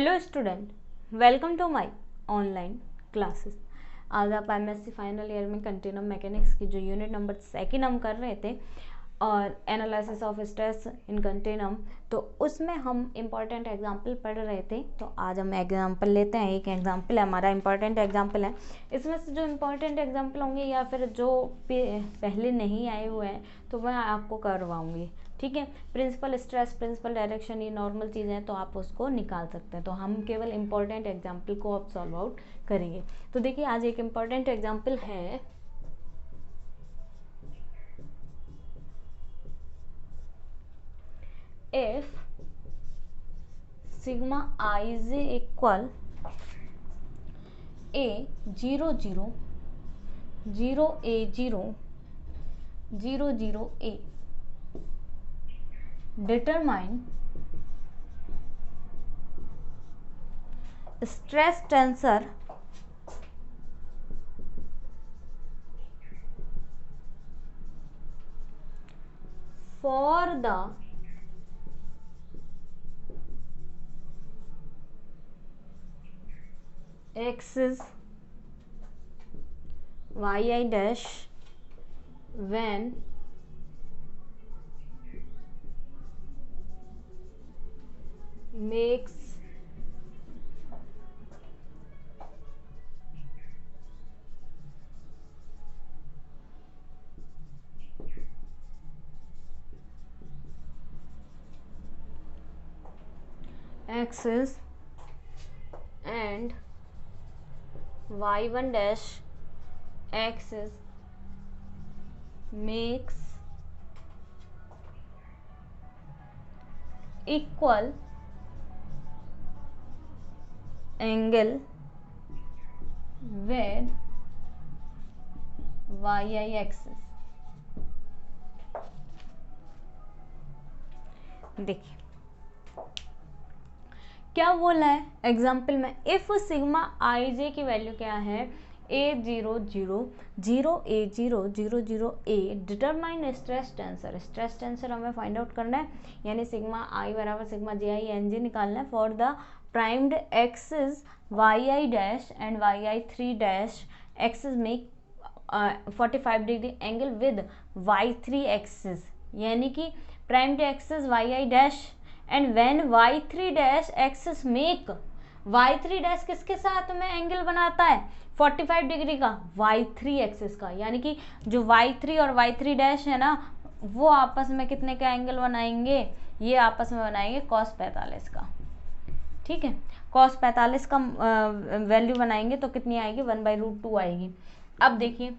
Hello student, welcome to my online classes. आज आप MSc final year में continuum mechanics की जो यूनिट नंबर 2 हम कर रहे थे और analysis of stress in continuum, तो उसमें हम इम्पॉर्टेंट एग्जांपल पढ़ रहे थे। तो आज हम एग्जांपल लेते हैं। एक एग्जांपल है हमारा इम्पॉर्टेंट एग्जांपल है। इसमें से जो इम्पॉर्टेंट एग्जांपल होंगे या फिर जो पहले नहीं आए हुए हैं तो मैं आपको करवाऊँगी, ठीक है। प्रिंसिपल स्ट्रेस, प्रिंसिपल डायरेक्शन, ये नॉर्मल चीज़ें हैं तो आप उसको निकाल सकते हैं। तो हम केवल इम्पॉर्टेंट एग्जाम्पल को अब सॉल्व आउट करेंगे। तो देखिए, आज एक इम्पॉर्टेंट एग्जाम्पल है। If sigma I J equal A 0 0 0 a 0 0 0 a determine stress tensor for the axis yi dash when makes axis and y1 dash axis makes equal angle with yi axis। देखिए क्या बोला है example में। If sigma आई जे की value क्या है, a0 0 0 a 0 0 0 a determine stress tensor. Stress tensor हमें find out करना है, यानी सिग्मा आई बराबर sigma J I N J निकालना है for the primed axis Y I dash and Y I 3 dash axis make 45 degree angle with y3 axis, यानी कि primed axis Y I dash and when y3 dash axis make y3 dash किसके साथ में angle बनाता है 45 degree का, y3 axis का, यानी कि जो y3 और y3 डैश है ना वो आपस में कितने का एंगल बनाएंगे, ये आपस में बनाएंगे cos 45 का, ठीक है। cos 45 का वैल्यू बनाएंगे तो कितनी आएगी 1/√2 आएगी। अब देखिए,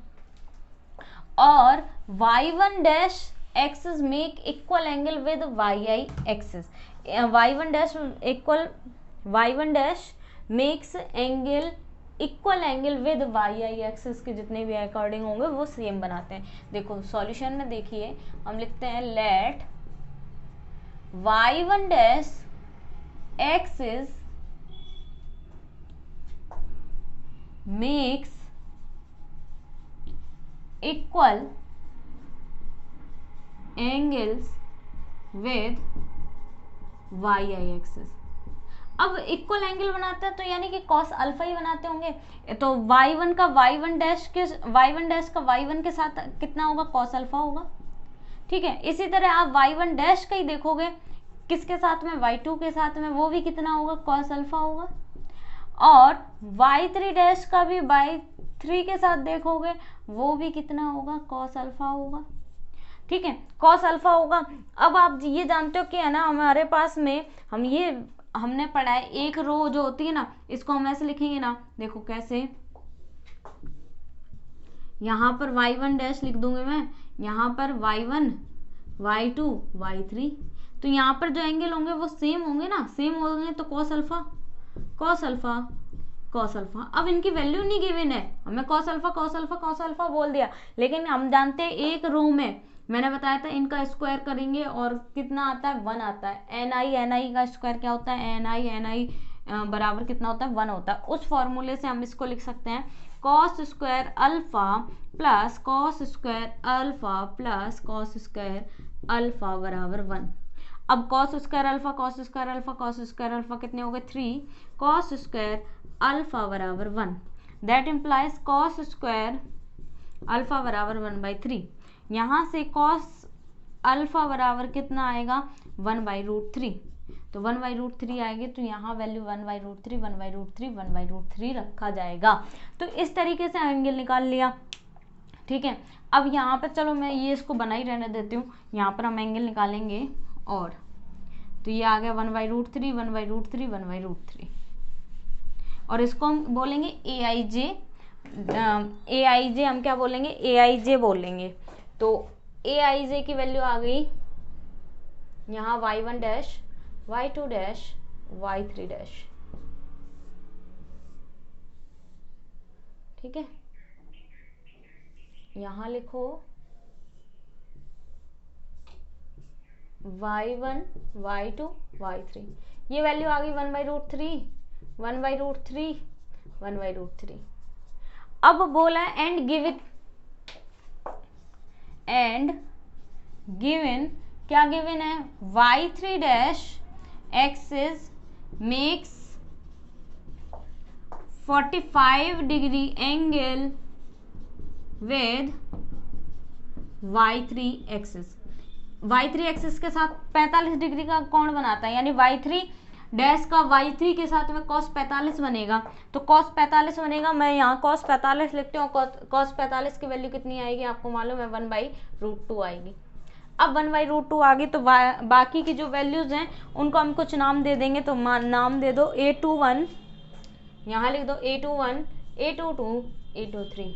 और y1 dash axis make equal angle with y1 axis, y1 dash makes angle equal angle with y1 axis के जितने भी अकॉर्डिंग होंगे वो सेम बनाते हैं। देखो सॉल्यूशन में देखिए हम लिखते हैं let y1 dash axis makes equal angles with Y I axis. अब इक्वल एंगल बनाते हैं तो यानी कि कॉस अल्फा ही बनाते होंगे, तो y1 का y1 डैश का y1 के साथ कितना होगा कॉस अल्फा होगा, ठीक है। इसी तरह आप y1 डैश का ही देखोगे किसके साथ में y2 के साथ में, वो भी कितना होगा कॉस अल्फा होगा, और y3 डैश का भी y3 के साथ देखोगे वो भी कितना होगा कॉस अल्फा होगा, ठीक है, कॉस अल्फा होगा। अब आप ये जानते हो कि है ना हमारे पास में हमने पढ़ा है एक रो जो होती है ना, इसको हम ऐसे लिखेंगे ना, देखो कैसे, यहाँ पर y1 डैश लिख दूंगी मैं, यहाँ पर y1 y2 y3, तो यहाँ पर जो एंगल होंगे वो सेम होंगे ना, सेम होंगे तो cos alpha cos alpha cos alpha. अब इनकी वैल्यू नहीं गिवन है, हमें cos alpha cos alpha cos alpha बोल दिया, लेकिन हम जानते हैं एक रो में मैंने बताया था इनका स्क्वायर करेंगे और कितना आता है 1 आता है। एन आई का स्क्वायर क्या होता है, एन आई बराबर कितना होता है 1 होता है। उस फॉर्मूले से हम इसको लिख सकते हैं cos square alpha plus cos square alpha plus cos square alpha बराबर 1। अब cos square alpha cos square alpha cos square alpha कितने हो गए 3, कॉस स्क्वायर अल्फा बराबर 1, that implies cos square alpha बराबर 1/3। यहाँ से कॉस अल्फा बराबर कितना आएगा 1/√3, तो 1/√3 आएगी, तो यहाँ वैल्यू 1/√3 1/√3 1/√3 रखा जाएगा। तो इस तरीके से एंगल निकाल लिया, ठीक है। अब यहाँ पर चलो मैं ये इसको बना ही रहने देती हूँ, यहाँ पर हम एंगल निकालेंगे, और तो ये आ गया 1/√3 1/√3 1/√3, और इसको हम बोलेंगे AIJ, AIJ हम क्या बोलेंगे AIJ बोलेंगे। तो AIJ की वैल्यू आ गई यहाँ y1 dash y2 dash y3 dash, ठीक है। यहाँ लिखो y1 y2 y3, ये वैल्यू आ गई 1/√3 1/√3 1/√3। अब बोला एंड गिवन, एंड गिवन क्या गिवन है y3 dash axis makes 45 degree angle with y3 axis. y3 axis के साथ 45 डिग्री का कोण बनाता है, यानी y3 डैश का y3 के साथ में cos 45 बनेगा, तो cos 45 बनेगा। मैं यहाँ cos 45 लिखती हूँ, cos 45 की वैल्यू कितनी आएगी आपको मालूम है 1/√2 आएगी। अब 1/√2 आ गई, तो बाकी की जो वैल्यूज हैं उनको हम कुछ नाम दे देंगे, तो नाम दे दो A21, यहाँ लिख दो A21 A22 A23,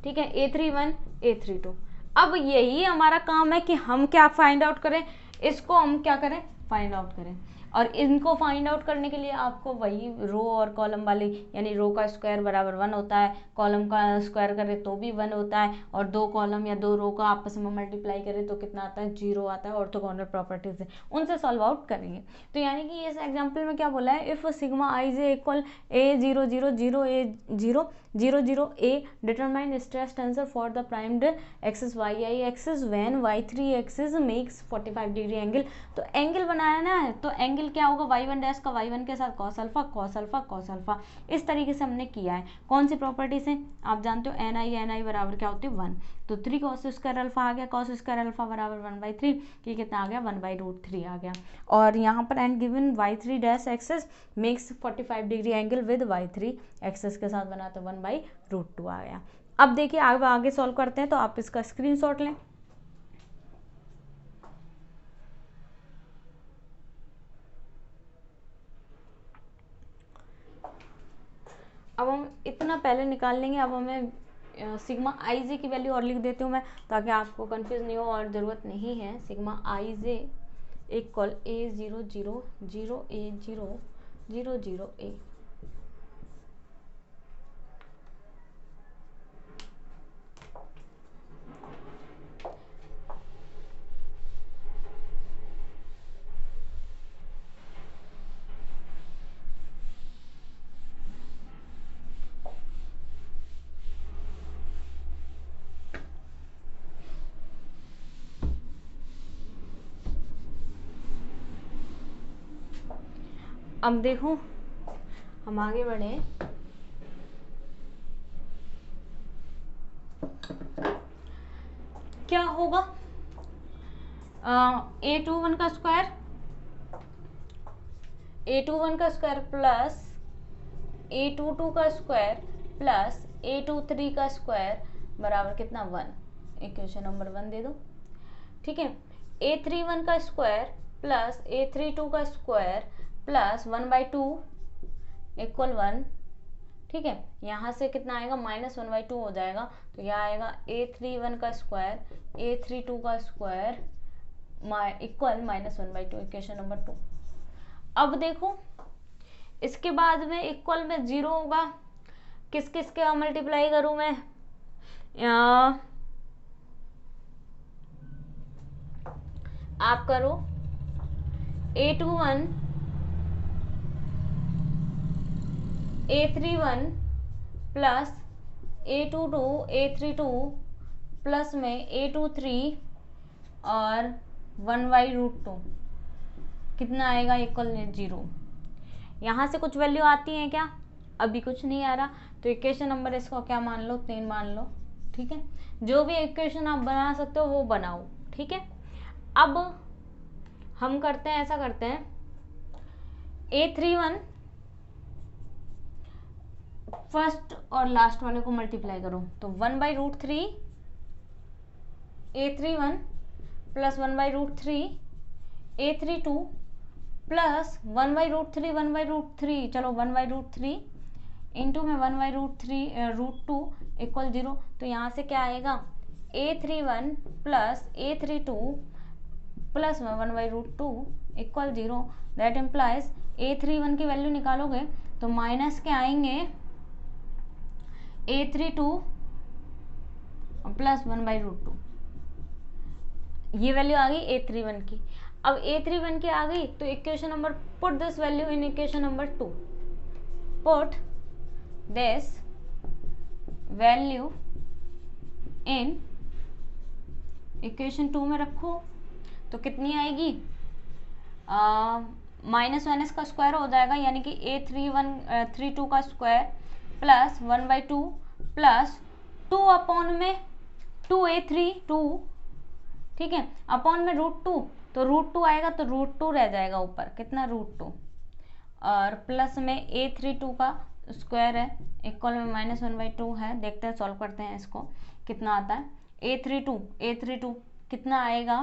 ठीक है, A31 A32। अब यही हमारा काम है कि हम क्या फाइंड आउट करें, इसको हम क्या करें फाइंड आउट करें, और इनको फाइंड आउट करने के लिए आपको वही रो और कॉलम वाली, यानी रो का स्क्वायर बराबर 1 होता है, कॉलम का स्क्वायर करें तो भी 1 होता है, और 2 कॉलम या 2 रो का आपस में मल्टीप्लाई करें तो कितना आता है 0 आता है। ऑर्थोगोनल प्रॉपर्टीज है, उनसे सॉल्व आउट करेंगे। तो यानी कि इस एग्जाम्पल में क्या बोला है, if sigma IJ equal A0 0 0 A0 0 0 A determine stress tensor for the primed axis YI axis when Y3 axis makes 45 degree angle. तो एंगल बनाना है, तो एंगल क्या होगा y1 डैश का y1 के साथ cos alpha cos alpha cos alpha, इस तरीके से हमने किया है। कौन सी प्रॉपर्टी से आप जानते हो, NI बराबर क्या होती है 1, तो 3 cos स्क्वायर अल्फा आ गया, cos स्क्वायर अल्फा बराबर 1/3, ये कितना आ गया 1/√3 आ गया। और यहाँ पर and given y3 dash axis makes 45 degree angle with y3 axis के साथ बना, तो 1/√2 आ गया। अब देखिए आगे सॉल्व करते हैं, तो आप इसका स्क्रीनशॉट लें। अब हम इतना पहले निकाल लेंगे। अब हमें सिग्मा IJ की वैल्यू और लिख देती हूँ मैं, ताकि आपको कंफ्यूज नहीं हो, और ज़रूरत नहीं है। Sigma IJ equal A0 0 0 A0 0 0 A। अब देखो हम आगे बढ़े, क्या होगा A21 का स्क्वायर प्लस A22 का स्क्वायर प्लस A23 का स्क्वायर बराबर कितना 1, इक्वेशन नंबर 1 दे दो, ठीक है। A31 का स्क्वायर प्लस A32 का स्क्वायर प्लस 1/2 इक्वल 1, ठीक है। यहाँ से कितना आएगा -1/2 हो जाएगा, तो यह आएगा A31 का स्क्वायर A32 का स्क्वायर इक्वल -1/2, इक्वेशन नंबर 2। अब देखो इसके बाद में इक्वल में 0 होगा, किस किस के मल्टीप्लाई करूं मैं, आप करो A21 A31 plus A22 A32 plus में A23 और 1/√2 कितना आएगा, इक्वल 0। यहाँ से कुछ वैल्यू आती है क्या, अभी कुछ नहीं आ रहा, तो इक्वेशन नंबर इसको क्या मान लो, 3 मान लो। ठीक है, जो भी इक्वेशन आप बना सकते हो वो बनाओ। ठीक है, अब हम करते हैं, ऐसा करते हैं, A31 फर्स्ट और लास्ट वाले को मल्टीप्लाई करो, तो 1/√3 A31 प्लस 1/√3 A32 प्लस 1/√3 1/√3, चलो 1/√3 इंटू में 1/√2 इक्वल 0। तो यहाँ से क्या आएगा, A31 plus A32 plus 1/√2 equal 0। That implies A31 की वैल्यू निकालोगे तो माइनस के आएंगे A32 प्लस 1/√2, ये वैल्यू आ गई A31 की। अब A31 की आ गई तो equation number, put this value in equation number 2, put this value in equation 2 में रखो, तो कितनी आएगी, माइनस माइनस का स्क्वायर हो जाएगा, यानी कि A32 का स्क्वायर प्लस 1/2 प्लस 2 अपॉन में 2A32, ठीक है, अपॉन में √2, तो √2 आएगा तो √2 रह जाएगा ऊपर, कितना, √2, और प्लस में A32 का स्क्वायर है इक्वल में -1/2 है। देखते हैं, सॉल्व करते हैं इसको, कितना आता है। A32 कितना आएगा,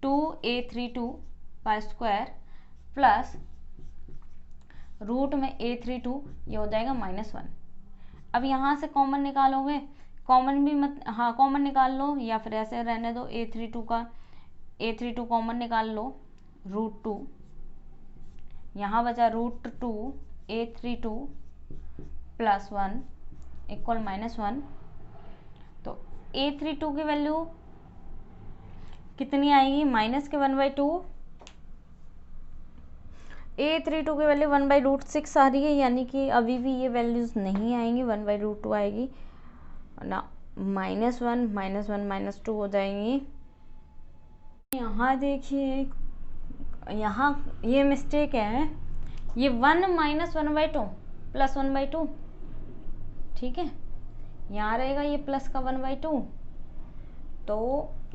2A32 का स्क्वायर प्लस रूट में A32, ये हो जाएगा -1। अब यहाँ से कॉमन निकालोगे, कॉमन भी मत, हाँ कॉमन निकाल लो, या फिर ऐसे रहने दो, A32 कॉमन निकाल लो, √2, यहाँ बचा √2 A32 प्लस 1 इक्वल -1। तो A32 की वैल्यू कितनी आएगी, माइनस के 1/2, A32 की वैल्यू 1/√6 आ रही है, यानी कि अभी भी ये वैल्यूज नहीं आएंगी, 1/√2 आएगी ना, -1 -1 -2 हो जाएंगी। यहाँ देखिए, यहाँ ये मिस्टेक है, ये 1 -1/2 प्लस 1/2, ठीक है, यहाँ रहेगा ये प्लस का 1/2, तो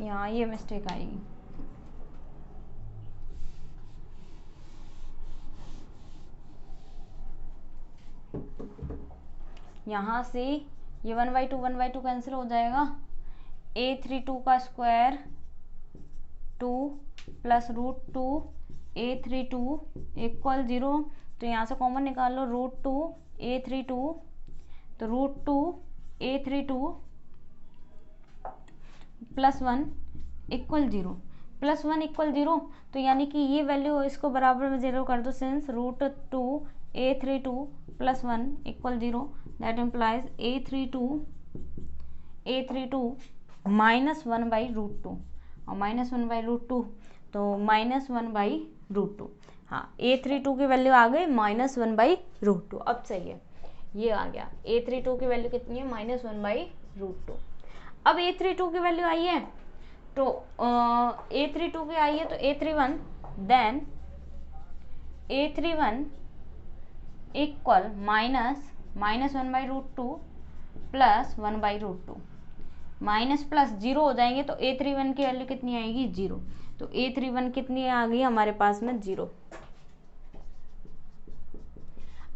यहाँ ये मिस्टेक आएगी। यहाँ से ये 1/2 कैंसिल हो जाएगा, A32 का स्क्वायर 2 प्लस √2 A32 इक्वल 0, तो यहाँ से कॉमन निकाल लो, √2 A32, तो √2 A32 plus 1 equal 0, plus 1 equal 0, तो यानी कि ये वैल्यू इसको बराबर में 0 कर दो, since √2 A32 plus 1 equal 0, that implies A32 -1/√2, और -1/√2 तो -1/√2, हाँ A32 की वैल्यू आ गई -1/√2। अब सही है, ये आ गया, A32 की वैल्यू कितनी है, -1/√2। अब A32 की वैल्यू आई है, तो A32 की आई है, तो A31 then A31 equal -1/√2 plus 1/√2, minus plus 0 हो जाएंगे, तो A31 की वैल्यू कितनी आएगी, 0। तो A31 कितनी आ गई हमारे पास में, 0।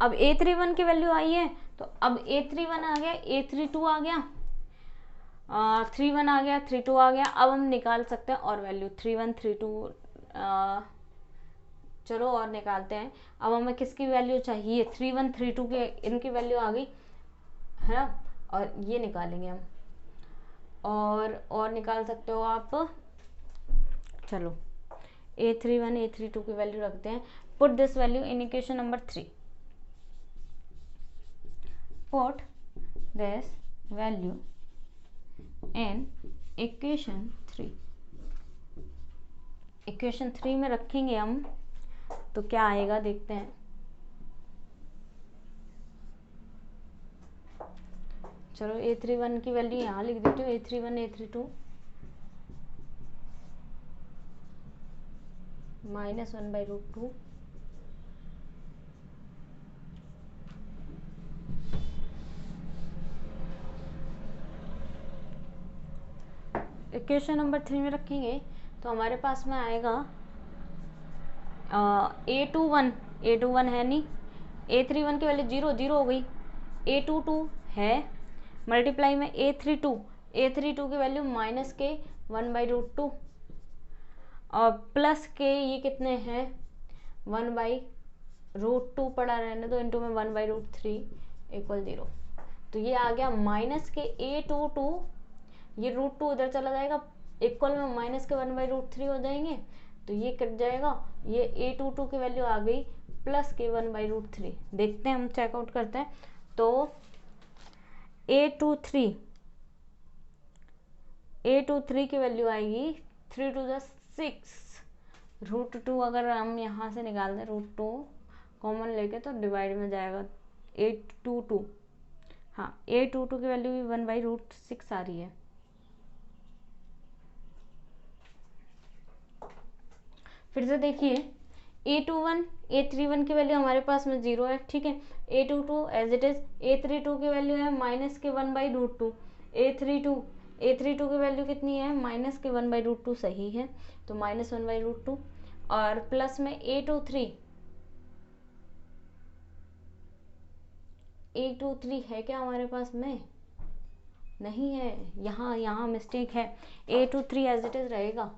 अब A31 की वैल्यू आई है, तो अब A31 आ गया, A32 आ गया, 31 आ गया, 32 आ गया। अब हम निकाल सकते हैं और वैल्यू 31 32, चलो और निकालते हैं। अब हमें किसकी वैल्यू चाहिए, 31 32 के, इनकी वैल्यू आ गई है ना, और ये निकालेंगे हम, और निकाल सकते हो आप, चलो A31 A32 की वैल्यू रखते हैं। Put this value in equation number 3, put this value in equation 3, equation 3 में रखेंगे हम, तो क्या आएगा देखते हैं। चलो A31 की वैल्यू यहाँ लिख देती हूँ, A31 A32 -1/√2 इक्वेशन नंबर 3 में रखेंगे तो हमारे पास में आएगा A21 है नहीं, A31 की वैल्यू 0 0 हो गई, A22 है, मल्टीप्लाई में A32 की वैल्यू -1/√2 और प्लस के ये कितने हैं 1/√2 पड़ा रहने दो, इंटू में 1/√3 = 0। तो ये आ गया माइनस के A22, ये √2 उधर चला जाएगा, इक्वल में माइनस के 1/√3 हो जाएंगे, तो ये कट जाएगा, ये A22 की वैल्यू आ गई प्लस के 1/√3। देखते हैं, हम चेकआउट करते हैं। तो A23 की वैल्यू आएगी 3 to the 6, √2 अगर हम यहाँ से निकाल दें, √2 कॉमन लेके तो डिवाइड में जाएगा 822, हाँ A22 की वैल्यू भी 1/√6 आ रही है। फिर से देखिए, A21 A31 की वैल्यू हमारे पास में 0 है, ठीक है, A22 as it is, A32 की वैल्यू है माइनस के 1/√2, A32 की वैल्यू कितनी है माइनस के 1/√2, सही है, तो -1/√2 और प्लस में A23 है क्या हमारे पास में, नहीं है, यहाँ मिस्टेक है, A23 एज इट इज रहेगा।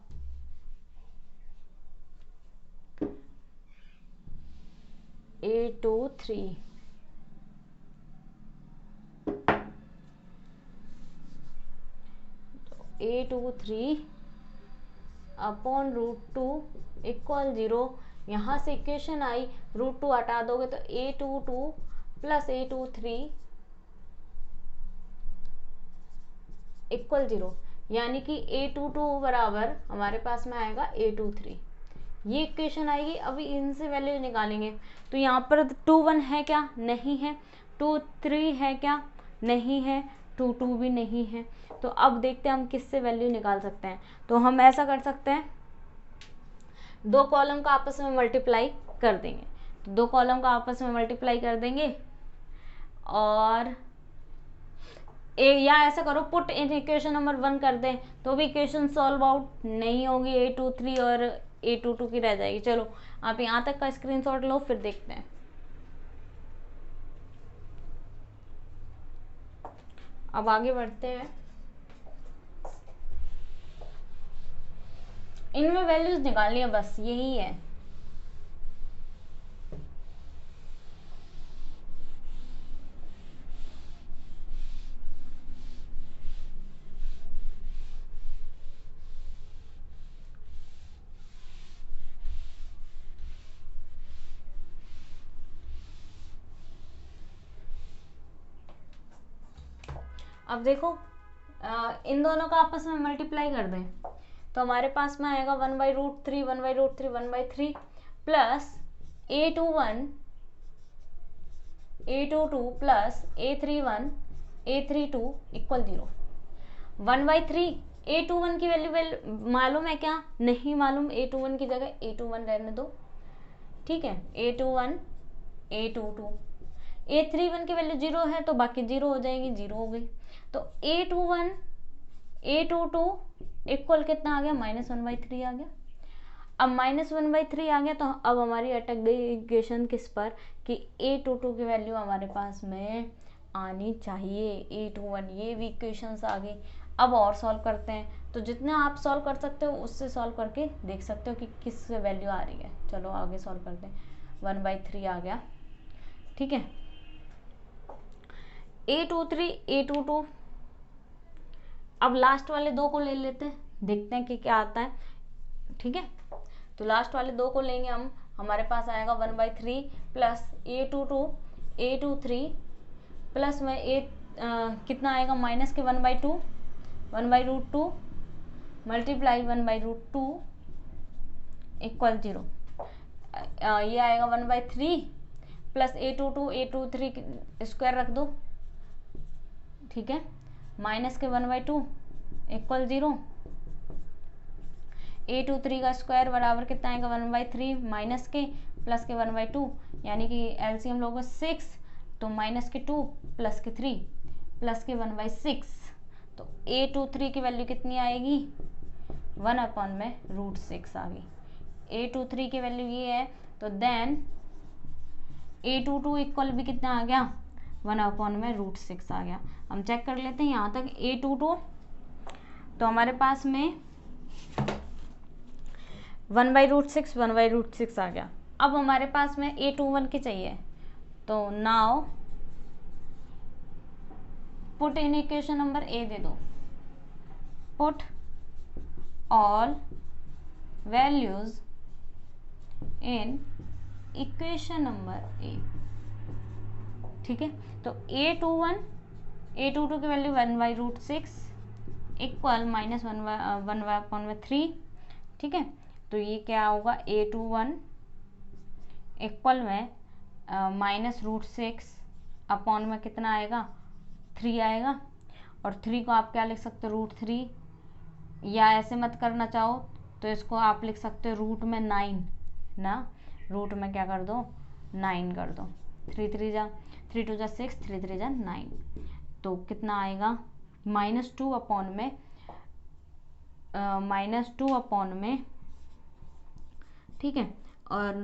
A23 upon √2 = 0। यहाँ से इक्वेशन आई, √2 हटा दोगे तो A22 प्लस A23 = 0, यानी कि A22 बराबर हमारे पास में आएगा A23, ये इक्वेशन आएगी। अभी इनसे वैल्यू निकालेंगे, तो यहाँ पर 21 है क्या, नहीं है, 23 है क्या, नहीं है, 22 भी नहीं है। तो अब देखते हैं हम किससे वैल्यू निकाल सकते हैं। तो हम ऐसा कर सकते हैं, दो कॉलम का आपस में मल्टीप्लाई कर देंगे, तो दो कॉलम का आपस में मल्टीप्लाई कर देंगे और या ऐसा करो, पुट इन इक्वेशन नंबर 1 कर दें तो भी इक्वेशन सॉल्व आउट नहीं होगी, A23 और A22 की रह जाएगी। चलो आप यहाँ तक का स्क्रीनशॉट लो, फिर देखते हैं। अब आगे बढ़ते हैं, इनमें वैल्यूज निकालनी है, बस यही है। अब देखो, इन दोनों का आपस में मल्टीप्लाई कर दें तो हमारे पास में आएगा 1/√3 1/√3 1/3 plus A22 plus A31 A32 = 0। 1/3 A21 की वैल्यू मालूम है क्या, नहीं मालूम, A21 की जगह A21 रहने दो, ठीक है, A21 A22, A31 की वैल्यू 0 है तो बाकी 0 हो जाएगी, 0 हो गई। तो A21 A22 इक्वल कितना आ गया, -1/3 आ गया। अब -1/3 आ गया तो अब हमारी अटक गई इक्वेशन किस पर, कि A22 की वैल्यू हमारे पास में आनी चाहिए, A21, ये भी इक्वेशंस आ गई। अब और सॉल्व करते हैं, तो जितना आप सॉल्व कर सकते हो उससे सॉल्व करके देख सकते हो कि किस वैल्यू आ रही है। चलो आगे सॉल्व करते हैं, 1/3 आ गया, ठीक है, A23 A22, अब लास्ट वाले दो को ले लेते हैं, देखते हैं कि क्या आता है, ठीक है। तो लास्ट वाले दो को लेंगे हम, हमारे पास आएगा 1/3 प्लस A23 प्लस में कितना आएगा, माइनस के 1/2 मल्टीप्लाई 1/2 = 0। ये आएगा 1/3 प्लस A23 स्क्वायर रख दो, ठीक है, माइनस के 1/2 = 0। a23 का स्क्वायर बराबर कितना आएगा 1/3 माइनस के प्लस के 1/2, यानी कि एलसीएम लोगे 6, तो माइनस के 2 प्लस के 3 प्लस के 1/6, तो a23 की वैल्यू कितनी आएगी 1/√6 आ गई। a23 की वैल्यू ये है, तो देन a22 इक्वल भी कितना आ गया 1/√6 आ गया। हम चेक कर लेते हैं यहाँ तक a22, तो हमारे पास में 1/√6 1/√6 आ गया। अब हमारे पास में a21 की चाहिए, तो now put in equation number A दे दो, put all values in equation number A. ठीक है, तो a22 की वैल्यू 1/√6 इक्वल माइनस 1/3। ठीक है, तो ये क्या होगा a21 इक्वल में -√6 अपॉन में कितना आएगा 3 आएगा, और 3 को आप क्या लिख सकते हो √3, या ऐसे मत करना चाहो तो इसको आप लिख सकते हो रूट में 9 ना, रूट में क्या कर दो 9 कर दो, 3 2 जा 6, 3 3 जा 9, तो कितना आएगा -2 अपॉन में, ठीक है। और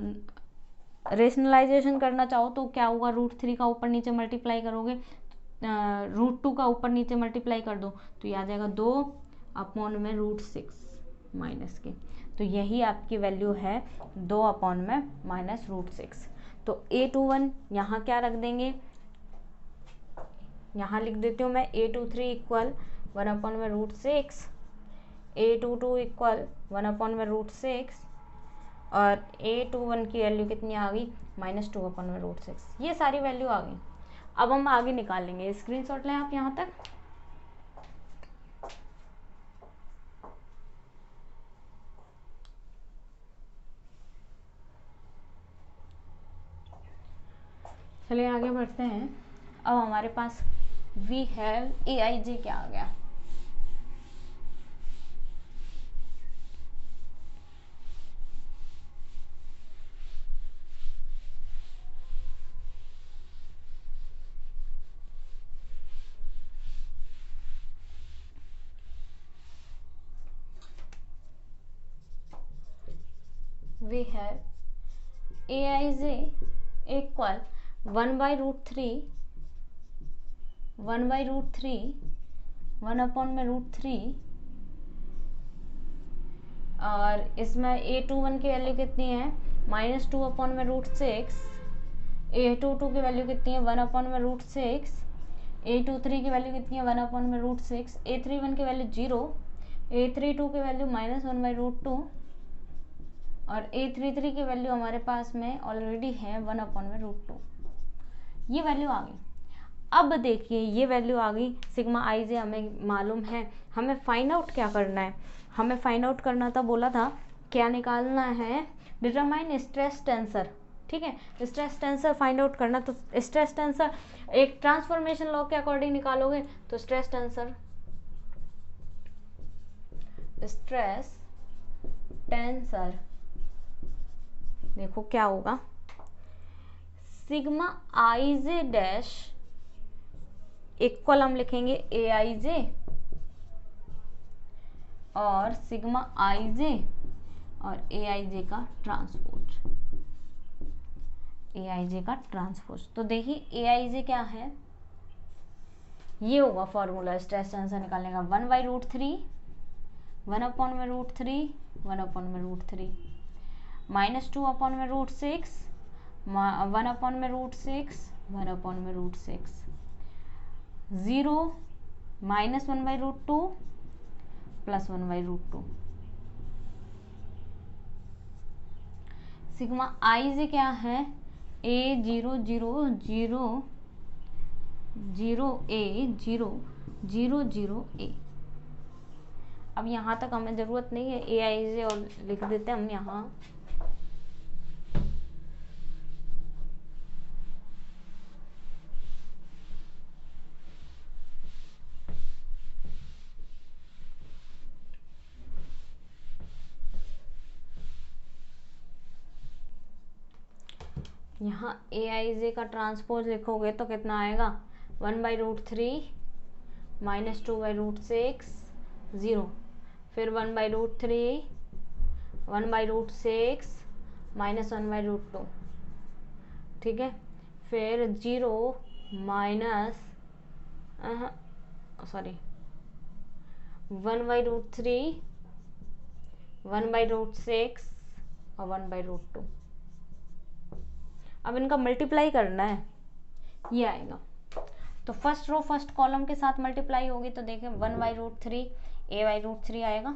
रेशनलाइजेशन करना चाहो तो क्या होगा √3 का ऊपर नीचे मल्टीप्लाई करोगे, √2 का ऊपर नीचे मल्टीप्लाई कर दो तो ये आ जाएगा 2 अपॉन में √6 माइनस के, तो यही आपकी वैल्यू है 2 अपॉन में -√6। तो a21 यहाँ क्या रख देंगे, यहाँ लिख देती हूँ मैं a23 इक्वल 1/√6, a22 इक्वल 1/√6, और a21 की वैल्यू कितनी आ गई -2/√6। ये सारी वैल्यू आ गई। अब हम आगे निकालेंगे, स्क्रीनशॉट लें आप यहाँ तक। चलिए आगे बढ़ते हैं। अब हमारे पास वी हैव AIJ क्या आ गया, we have AIJ equal 1/√3 1/√3 और इसमें a21 की वैल्यू कितनी है -2/√6, a22 की वैल्यू कितनी है 1/√6, a23 की वैल्यू कितनी है 1/√6, a31 की वैल्यू 0, a32 की वैल्यू -1/√2 और a33 की वैल्यू हमारे पास में ऑलरेडी है 1/√2। ये वैल्यू आ गई। अब देखिए ये वैल्यू आ गई सिग्मा आई जे हमें मालूम है, हमें फाइंड आउट क्या करना है, हमें फाइंड आउट करना था, बोला था क्या निकालना है, डिटरमाइन स्ट्रेस टेंसर। ठीक है, स्ट्रेस टेंसर फाइंड आउट करना, तो स्ट्रेस टेंसर एक ट्रांसफॉर्मेशन लॉ के अकॉर्डिंग निकालोगे, तो स्ट्रेस टेंसर देखो क्या होगा, सिग्मा आई जे डैश इक्वल हम लिखेंगे ए आई जे और सिग्मा आई जे और ए आई जे का ट्रांसपोज, तो देखिए ए आई जे क्या है, ये होगा फॉर्मूला स्ट्रेस टेंसर निकालने का 1/√3 1/√3 1/√3 -2/√6 1/√6 1/√6 0 -1/√2 प्लस 1/√2। सिग्मा आई जे क्या है A0 0 0 0 A 0 0 0 A। अब यहाँ तक हमें ज़रूरत नहीं है ए आई जे और लिख देते हैं हम यहाँ, यहाँ ए आई जे का ट्रांसपोज लिखोगे तो कितना आएगा, 1/√3 -2/√6 0, फिर 1/√3 1/√6 -1/√2, ठीक है। फिर 0 माइनस 1/√3 1/√6 और 1/√2। अब इनका मल्टीप्लाई करना है, ये आएगा। तो फर्स्ट रो फर्स्ट कॉलम के साथ मल्टीप्लाई होगी तो देखें 1/√3 a/√3 आएगा,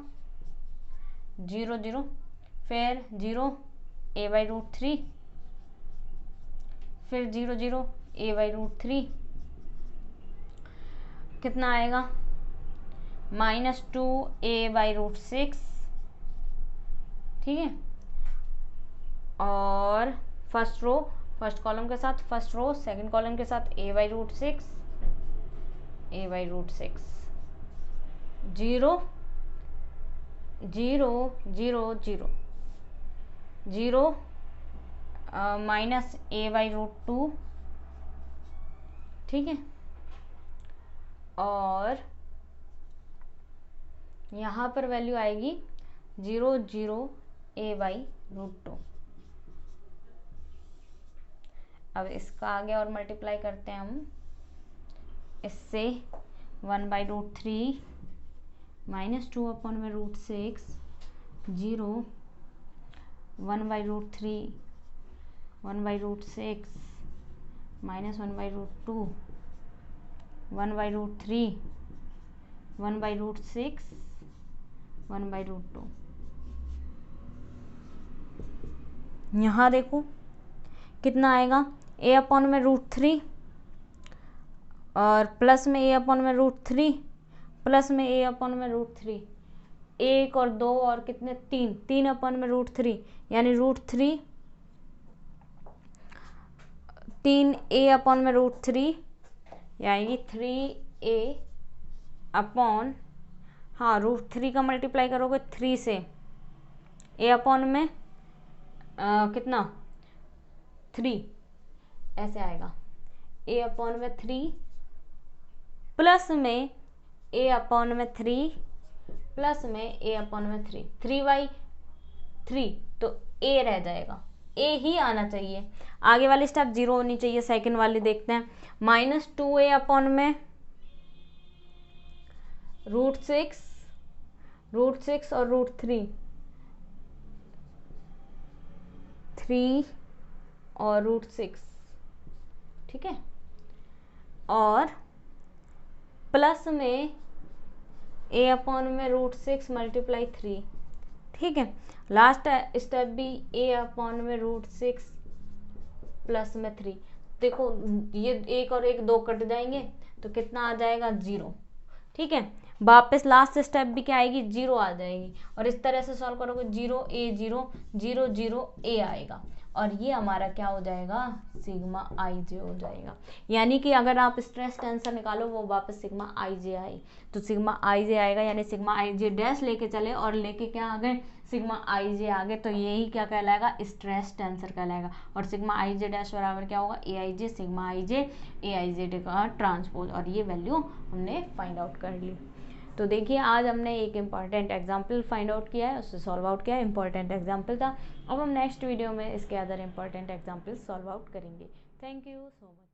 0 0, फिर 0 a/√3, फिर 0 0 a/√3, कितना आएगा, -2 a/√6, ठीक है। और फर्स्ट रो फर्स्ट कॉलम के साथ, फर्स्ट रो सेकंड कॉलम के साथ a/√6 a/√6, 0 0 0 0 0 माइनस a/√2, ठीक है। और यहाँ पर वैल्यू आएगी 0 0 a/√2। अब इसका आगे और मल्टीप्लाई करते हैं हम, इससे 1/√3 -2/√6 0 1/√3 1/√6 -1/√2 1/√3 1/√6 1/√2। यहाँ देखो कितना आएगा, a/√3 और प्लस में a/√3 प्लस में a/√3, 1 और 2 और कितने 3, 3/√3 यानी √3, 3 a/√3 यानी 3a/, हाँ √3 का मल्टीप्लाई करोगे 3 से, a/, कितना 3, ऐसे आएगा a/3 प्लस में a/3 प्लस में a/3, 3/3 तो a रह जाएगा, a ही आना चाहिए। आगे वाली स्टेप 0 होनी चाहिए। सेकंड वाली देखते हैं, -2a/√6 √6 और √3, 3 और √6, ठीक है। और प्लस में a/√6 × 3, ठीक है। लास्ट स्टेप भी a/√6 प्लस में 3। देखो ये 1 और 1 2 कट जाएंगे तो कितना आ जाएगा 0, ठीक है। वापस लास्ट स्टेप भी क्या आएगी 0 आ जाएगी, और इस तरह से सॉल्व करोगे 0 a 0 0 0 a आएगा, और ये हमारा क्या हो जाएगा, सिग्मा आई जे हो जाएगा। यानी कि अगर आप स्ट्रेस टेंसर निकालो वो वापस सिग्मा आई जे आए, तो सिग्मा आई जे आएगा, यानी सिग्मा आई जे डैश लेके चले और लेके क्या आ गए, सिग्मा आई जे आ गए, तो यही क्या कहलाएगा, स्ट्रेस टेंसर कहलाएगा। और सिग्मा आई जे डैश बराबर क्या होगा, ए आई जे सिग्मा आई जे ए आई जे का ट्रांसपोज, और ये वैल्यू हमने फाइंड आउट कर ली। तो देखिए आज हमने एक इम्पॉर्टेंट एग्जाम्पल फाइंड आउट किया है, उससे सॉल्व आउट किया है, इम्पॉर्टेंट एग्जाम्पल था। अब हम नेक्स्ट वीडियो में इसके other important example solve out करेंगे। Thank you so much.